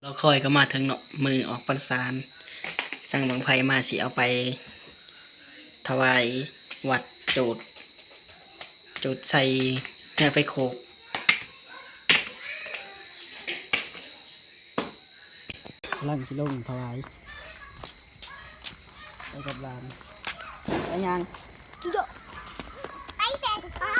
เราคอยก็มาถึงเนาะมือออกพรรษาสั่งบังไพมาสิเอาไปถวายวัดโจดใส่เนื้อไฟโคกลังสิลงถวายไปกับลานไปยังไปแบกปลา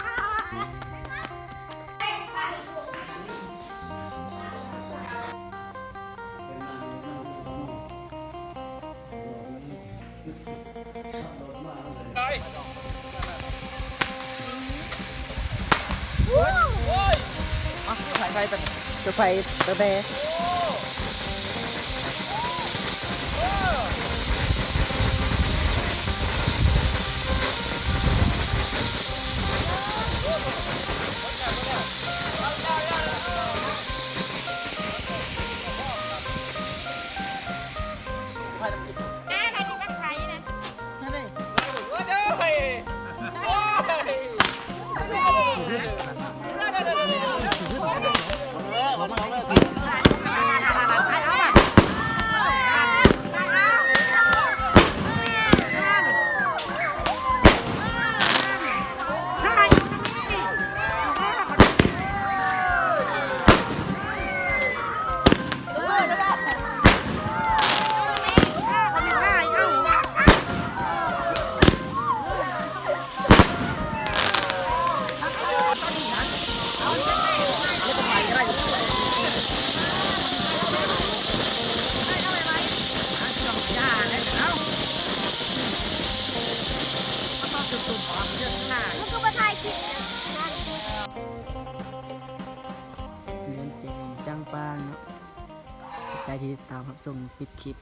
ไฟแบบจะไฟตัวแดงจังปางเนาะใจที่ตามรับชมปิดคลิป